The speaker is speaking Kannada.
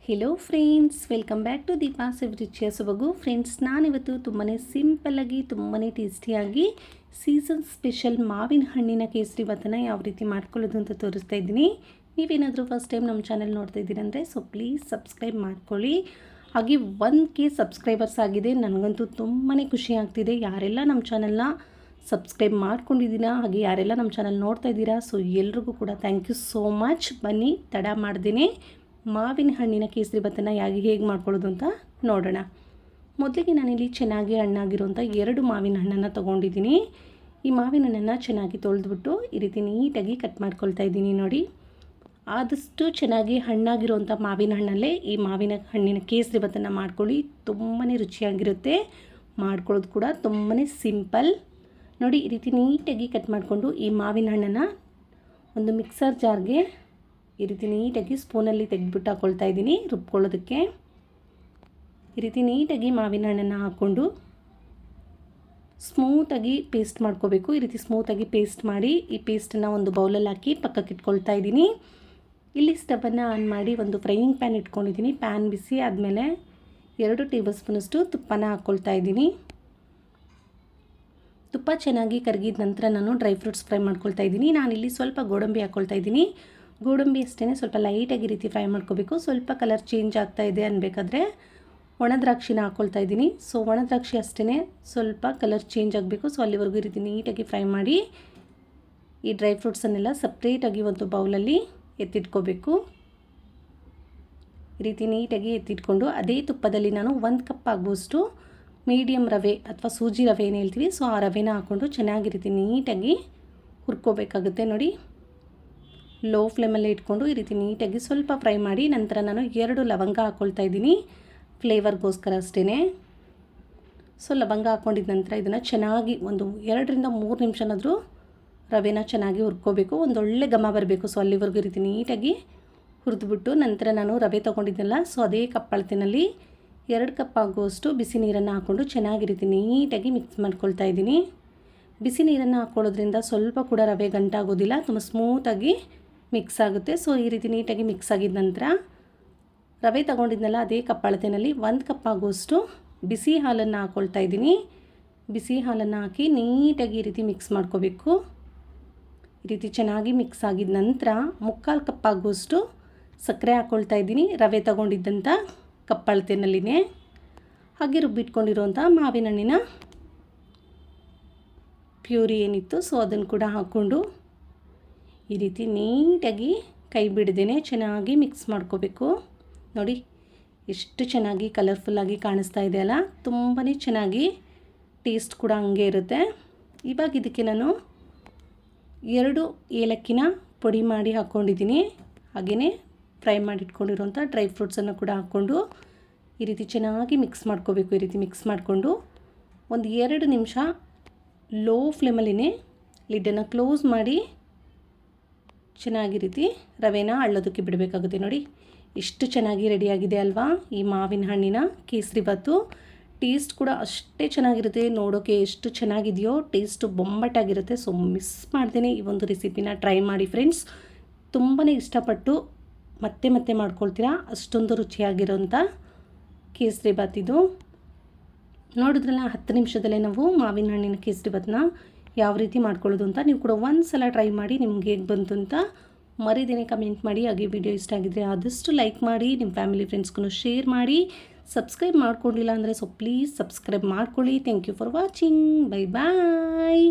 Hello friends, welcome back to Deepa's ರುಚಿಯ ಸೊಬಗು. ಫ್ರೆಂಡ್ಸ್, ನಾನಿವತ್ತು ತುಂಬಾ ಸಿಂಪಲ್ಲಾಗಿ ತುಂಬಾ ಟೇಸ್ಟಿಯಾಗಿ ಸೀಸನ್ ಸ್ಪೆಷಲ್ ಮಾವಿನ ಹಣ್ಣಿನ ಕೇಸರಿ ಭಾತನ ಯಾವ ರೀತಿ ಮಾಡ್ಕೊಳ್ಳೋದು ಅಂತ ತೋರಿಸ್ತಾ ಇದ್ದೀನಿ. ನೀವೇನಾದರೂ ಫಸ್ಟ್ ಟೈಮ್ ನಮ್ಮ ಚಾನಲ್ ನೋಡ್ತಾ ಇದ್ದೀರಂದರೆ ಪ್ಲೀಸ್ ಸಬ್ಸ್ಕ್ರೈಬ್ ಮಾಡ್ಕೊಳ್ಳಿ. ಹಾಗೆ 1K ಸಬ್ಸ್ಕ್ರೈಬರ್ಸ್ ಆಗಿದೆ. ನನಗಂತೂ ತುಂಬಾ ಖುಷಿ ಆಗ್ತಿದೆ. ಯಾರೆಲ್ಲ ನಮ್ಮ ಚಾನಲ್ನ ಸಬ್ಸ್ಕ್ರೈಬ್ ಮಾಡ್ಕೊಂಡಿದ್ದೀರಾ, ಹಾಗೆ ಯಾರೆಲ್ಲ ನಮ್ಮ ಚಾನಲ್ ನೋಡ್ತಾ ಇದ್ದೀರಾ, ಎಲ್ರಿಗೂ ಕೂಡ ಥ್ಯಾಂಕ್ ಯು ಸೋ ಮಚ್. ಬನ್ನಿ ತಡ ಮಾಡ್ದೇನೆ ಮಾವಿನ ಹಣ್ಣಿನ ಕೇಸರಿ ಭಾತನ ಹೇಗೆ ಮಾಡ್ಕೊಳ್ಳೋದು ಅಂತ ನೋಡೋಣ. ಮೊದಲಿಗೆ ನಾನಿಲ್ಲಿ ಚೆನ್ನಾಗಿ ಹಣ್ಣಾಗಿರುವಂಥ 2 ಮಾವಿನ ಹಣ್ಣನ್ನು ತೊಗೊಂಡಿದ್ದೀನಿ. ಈ ಮಾವಿನ ಹಣ್ಣನ್ನು ಚೆನ್ನಾಗಿ ತೊಳೆದ್ಬಿಟ್ಟು ಈ ರೀತಿ ನೀಟಾಗಿ ಕಟ್ ಮಾಡ್ಕೊಳ್ತಾ ಇದ್ದೀನಿ. ನೋಡಿ, ಆದಷ್ಟು ಚೆನ್ನಾಗಿ ಹಣ್ಣಾಗಿರುವಂಥ ಮಾವಿನ ಹಣ್ಣಲ್ಲೇ ಈ ಮಾವಿನ ಹಣ್ಣಿನ ಕೇಸರಿ ಭಾತನ ಮಾಡ್ಕೊಳ್ಳಿ. ತುಂಬಾ ರುಚಿಯಾಗಿರುತ್ತೆ. ಮಾಡ್ಕೊಳ್ಳೋದು ಕೂಡ ತುಂಬಾ ಸಿಂಪಲ್. ನೋಡಿ, ಈ ರೀತಿ ನೀಟಾಗಿ ಕಟ್ ಮಾಡಿಕೊಂಡು ಈ ಮಾವಿನ ಹಣ್ಣನ್ನು ಒಂದು ಮಿಕ್ಸರ್ ಜಾರ್ಗೆ ಈ ರೀತಿ ನೀಟಾಗಿ ಸ್ಪೂನಲ್ಲಿ ತೆಗೆದುಬಿಟ್ಟು ಹಾಕ್ಕೊಳ್ತಾ ಇದ್ದೀನಿ ರುಬ್ಕೊಳ್ಳೋದಕ್ಕೆ. ಈ ರೀತಿ ನೀಟಾಗಿ ಮಾವಿನ ಹಣ್ಣನ್ನು ಹಾಕ್ಕೊಂಡು ಸ್ಮೂತಾಗಿ ಪೇಸ್ಟ್ ಮಾಡ್ಕೋಬೇಕು. ಈ ರೀತಿ ಸ್ಮೂತಾಗಿ ಪೇಸ್ಟ್ ಮಾಡಿ ಈ ಪೇಸ್ಟನ್ನು ಒಂದು ಬೌಲಲ್ಲಿ ಹಾಕಿ ಪಕ್ಕಕ್ಕೆ ಇಟ್ಕೊಳ್ತಾ ಇದ್ದೀನಿ. ಇಲ್ಲಿ ಸ್ಟವನ್ನು ಆನ್ ಮಾಡಿ ಒಂದು ಫ್ರೈಯಿಂಗ್ ಪ್ಯಾನ್ ಇಟ್ಕೊಂಡಿದ್ದೀನಿ. ಪ್ಯಾನ್ ಬಿಸಿ ಆದಮೇಲೆ 2 ಟೇಬಲ್ ಸ್ಪೂನಷ್ಟು ತುಪ್ಪನ ಹಾಕ್ಕೊಳ್ತಾ ಇದ್ದೀನಿ. ತುಪ್ಪ ಚೆನ್ನಾಗಿ ಕರಗಿದ ನಂತರ ನಾನು ಡ್ರೈ ಫ್ರೂಟ್ಸ್ ಫ್ರೈ ಮಾಡ್ಕೊಳ್ತಾ ಇದ್ದೀನಿ. ನಾನಿಲ್ಲಿ ಸ್ವಲ್ಪ ಗೋಡಂಬಿ ಹಾಕ್ಕೊಳ್ತಾ ಇದ್ದೀನಿ. ಗೋಡಂಬಿ ಅಷ್ಟೇ ಸ್ವಲ್ಪ ಲೈಟಾಗಿ ರೀತಿ ಫ್ರೈ ಮಾಡ್ಕೋಬೇಕು. ಸ್ವಲ್ಪ ಕಲರ್ ಚೇಂಜ್ ಆಗ್ತಾ ಇದೆ ಅನ್ಬೇಕಾದ್ರೆ ಒಣ ದ್ರಾಕ್ಷಿನ ಹಾಕ್ಕೊಳ್ತಾ ಇದ್ದೀನಿ. ಒಣ ದ್ರಾಕ್ಷಿ ಅಷ್ಟೇ ಸ್ವಲ್ಪ ಕಲರ್ ಚೇಂಜ್ ಆಗಬೇಕು. ಅಲ್ಲಿವರೆಗೂ ಈ ರೀತಿ ನೀಟಾಗಿ ಫ್ರೈ ಮಾಡಿ ಈ ಡ್ರೈ ಫ್ರೂಟ್ಸನ್ನೆಲ್ಲ ಸಪ್ರೇಟಾಗಿ ಒಂದು ಬೌಲಲ್ಲಿ ಎತ್ತಿಟ್ಕೋಬೇಕು. ಈ ರೀತಿ ನೀಟಾಗಿ ಎತ್ತಿಟ್ಕೊಂಡು ಅದೇ ತುಪ್ಪದಲ್ಲಿ ನಾನು 1 ಕಪ್ ಆಗುವಷ್ಟು ಮೀಡಿಯಮ್ ರವೆ ಅಥವಾ ಸೂಜಿ ರವೆ ಏನು ಹೇಳ್ತೀವಿ, ಆ ರವೆನ ಹಾಕ್ಕೊಂಡು ಚೆನ್ನಾಗಿ ರೀತಿ ನೀಟಾಗಿ ಹುರ್ಕೋಬೇಕಾಗುತ್ತೆ. ನೋಡಿ, ಲೋ ಫ್ಲೇಮಲ್ಲೇ ಇಟ್ಕೊಂಡು ಈ ರೀತಿ ನೀಟಾಗಿ ಸ್ವಲ್ಪ ಫ್ರೈ ಮಾಡಿ ನಂತರ ನಾನು 2 ಲವಂಗ ಹಾಕ್ಕೊಳ್ತಾ ಇದ್ದೀನಿ ಫ್ಲೇವರ್ಗೋಸ್ಕರ ಅಷ್ಟೇ. ಲವಂಗ ಹಾಕ್ಕೊಂಡಿದ್ದ ನಂತರ ಇದನ್ನು ಚೆನ್ನಾಗಿ ಒಂದು 2 ರಿಂದ 3 ನಿಮಿಷನಾದರೂ ರವೆನ ಚೆನ್ನಾಗಿ ಹುರ್ಕೋಬೇಕು. ಒಂದೊಳ್ಳೆ ಘಮ ಬರಬೇಕು. ಅಲ್ಲಿವರೆಗೂ ಈ ರೀತಿ ನೀಟಾಗಿ ಹುರಿದ್ಬಿಟ್ಟು ನಂತರ ನಾನು ರವೆ ತೊಗೊಂಡಿದ್ದೆನಲ್ಲ ಅದೇ ಕಪ್ ಅಳತೆಯಲ್ಲಿ 2 ಕಪ್ ಆಗುವಷ್ಟು ಬಿಸಿ ನೀರನ್ನು ಹಾಕ್ಕೊಂಡು ಚೆನ್ನಾಗಿ ರೀತಿ ನೀಟಾಗಿ ಮಿಕ್ಸ್ ಮಾಡ್ಕೊಳ್ತಾ ಇದ್ದೀನಿ. ಬಿಸಿ ನೀರನ್ನು ಹಾಕ್ಕೊಳ್ಳೋದ್ರಿಂದ ಸ್ವಲ್ಪ ಕೂಡ ರವೆ ಗಂಟಾಗೋದಿಲ್ಲ, ತುಂಬ ಸ್ಮೂತಾಗಿ ಮಿಕ್ಸ್ ಆಗುತ್ತೆ. ಈ ರೀತಿ ನೀಟಾಗಿ ಮಿಕ್ಸ್ ಆಗಿದ ನಂತರ ರವೆ ತೊಗೊಂಡಿದ್ನಲ್ಲ ಅದೇ ಕಪ್ ಅಳತೆಯಲ್ಲಿ 1 ಕಪ್ ಆಗುವಷ್ಟು ಬಿಸಿ ಹಾಲನ್ನು ಹಾಕ್ಕೊಳ್ತಾ ಇದ್ದೀನಿ. ಬಿಸಿ ಹಾಲನ್ನು ಹಾಕಿ ನೀಟಾಗಿ ಈ ರೀತಿ ಮಿಕ್ಸ್ ಮಾಡ್ಕೋಬೇಕು. ಈ ರೀತಿ ಚೆನ್ನಾಗಿ ಮಿಕ್ಸ್ ಆಗಿದ ನಂತರ 3/4 ಕಪ್ ಆಗುವಷ್ಟು ಸಕ್ಕರೆ ಹಾಕ್ಕೊಳ್ತಾ ಇದ್ದೀನಿ. ರವೆ ತೊಗೊಂಡಿದ್ದಂಥ ಕಪ್ ಅಳತೆಯಲ್ಲಿನೇ ಹಾಗೆ ರುಬ್ಬಿಟ್ಕೊಂಡಿರುವಂಥ ಮಾವಿನ ಹಣ್ಣಿನ ಪ್ಯೂರಿ ಏನಿತ್ತು ಅದನ್ನು ಕೂಡ ಹಾಕ್ಕೊಂಡು ಈ ರೀತಿ ನೀಟಾಗಿ ಕೈ ಬಿಡದೇನೆ ಚೆನ್ನಾಗಿ ಮಿಕ್ಸ್ ಮಾಡ್ಕೋಬೇಕು. ನೋಡಿ, ಎಷ್ಟು ಚೆನ್ನಾಗಿ ಕಲರ್ಫುಲ್ಲಾಗಿ ಕಾಣಿಸ್ತಾ ಇದೆ ಅಲ್ಲ, ತುಂಬಾ ಚೆನ್ನಾಗಿ ಟೇಸ್ಟ್ ಕೂಡ ಹಂಗೆ ಇರುತ್ತೆ. ಇವಾಗ ಇದಕ್ಕೆ ನಾನು 2 ಏಲಕ್ಕಿನ ಪುಡಿ ಮಾಡಿ ಹಾಕ್ಕೊಂಡಿದ್ದೀನಿ. ಹಾಗೆಯೇ ಫ್ರೈ ಮಾಡಿಟ್ಕೊಂಡಿರೋಂಥ ಡ್ರೈ ಫ್ರೂಟ್ಸನ್ನು ಕೂಡ ಹಾಕ್ಕೊಂಡು ಈ ರೀತಿ ಚೆನ್ನಾಗಿ ಮಿಕ್ಸ್ ಮಾಡ್ಕೋಬೇಕು. ಈ ರೀತಿ ಮಿಕ್ಸ್ ಮಾಡಿಕೊಂಡು ಒಂದು 2 ನಿಮಿಷ ಲೋ ಫ್ಲೇಮಲ್ಲಿನೇ ಲಿಡ್ಡನ್ನು ಕ್ಲೋಸ್ ಮಾಡಿ ಚೆನ್ನಾಗಿ ರೀತಿ ರವೆನ ಅಳ್ಳೋದಕ್ಕೆ ಬಿಡಬೇಕಾಗುತ್ತೆ. ನೋಡಿ, ಎಷ್ಟು ಚೆನ್ನಾಗಿ ರೆಡಿಯಾಗಿದೆ ಅಲ್ವಾ ಈ ಮಾವಿನ ಹಣ್ಣಿನ ಕೇಸರಿ ಭಾತು. ಟೇಸ್ಟ್ ಕೂಡ ಅಷ್ಟೇ ಚೆನ್ನಾಗಿರುತ್ತೆ. ನೋಡೋಕ್ಕೆ ಎಷ್ಟು ಚೆನ್ನಾಗಿದೆಯೋ, ಟೇಸ್ಟು ಬೊಂಬಟ್ಟಾಗಿರುತ್ತೆ. ಮಿಸ್ ಮಾಡ್ದೇನೆ ಈ ಒಂದು ರೆಸಿಪಿನ ಟ್ರೈ ಮಾಡಿ ಫ್ರೆಂಡ್ಸ್. ತುಂಬಾ ಇಷ್ಟಪಟ್ಟು ಮತ್ತೆ ಮತ್ತೆ ಮಾಡ್ಕೊಳ್ತೀರಾ, ಅಷ್ಟೊಂದು ರುಚಿಯಾಗಿರೋಂಥ ಕೇಸರಿ ಭಾತ್ ಇದು. ನೋಡಿದ್ರಲ್ಲ, 10 ನಿಮಿಷದಲ್ಲೇ ನಾವು ಮಾವಿನ ಹಣ್ಣಿನ ಕೇಸರಿ ಭಾತನ ಯಾವ ರೀತಿ ಮಾಡ್ಕೊಳ್ಳೋದು ಅಂತ. ನೀವು ಕೂಡ ಒಂದು ಸಲ ಟ್ರೈ ಮಾಡಿ ನಿಮ್ಗೆ ಹೇಗೆ ಬಂತು ಅಂತ ಮರಿದೇನೆ ಕಮೆಂಟ್ ಮಾಡಿ. ಹಾಗೆ ವಿಡಿಯೋ ಇಷ್ಟ ಆಗಿದ್ದರೆ ಆದಷ್ಟು ಲೈಕ್ ಮಾಡಿ, ನಿಮ್ಮ ಫ್ಯಾಮಿಲಿ ಫ್ರೆಂಡ್ಸ್ಗೂ ಶೇರ್ ಮಾಡಿ. ಸಬ್ಸ್ಕ್ರೈಬ್ ಮಾಡ್ಕೊಂಡಿಲ್ಲ ಅಂದರೆ ಪ್ಲೀಸ್ ಸಬ್ಸ್ಕ್ರೈಬ್ ಮಾಡ್ಕೊಳ್ಳಿ. Thank you for watching. Bye bye.